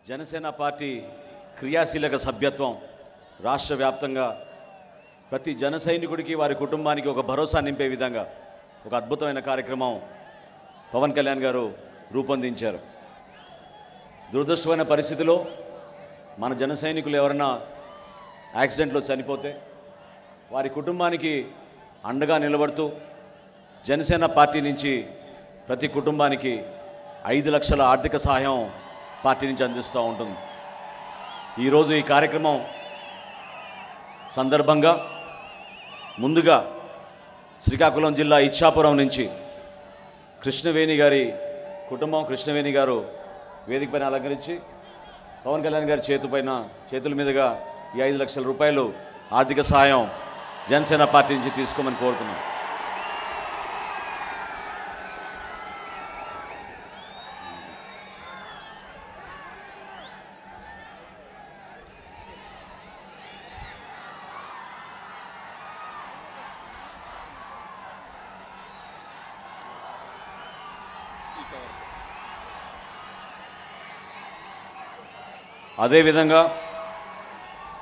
Janasena party క్రియాశీలక సభ్యత్వం రాష్ట్ర వ్యాప్తంగా ప్రతి జన సైనికుడికి వారి కుటుంబానికి ఒక భరోసా నింపే విధంగా ఒక అద్భుతమైన కార్యక్రమం పవన్ కళ్యాణ్ గారు రూపొందించారు. దురదృష్టమైన పరిస్థితిలో మన జన సైనికులు ఎవరైనా యాక్సిడెంట్లో చనిపోతే వారి కుటుంబానికి అండగా నిలబడుతూ జనసేన పార్టీ నుంచి ప్రతి కుటుంబానికి 5 లక్షల ఆర్థిక సహాయం పార్టీ నుంచి అందిస్తూ ఉంటుంది. ఈరోజు ఈ కార్యక్రమం సందర్భంగా ముందుగా శ్రీకాకుళం జిల్లా ఇచ్చాపురం నుంచి కృష్ణవేణి గారి కుటుంబం, కృష్ణవేణి గారు వేదిక పైన అలంకరించి పవన్ కళ్యాణ్ గారి చేతుల మీదుగా ఈ 5 లక్షల రూపాయలు ఆర్థిక సహాయం జనసేన పార్టీ నుంచి తీసుకోమని కోరుతున్నాం. అదేవిధంగా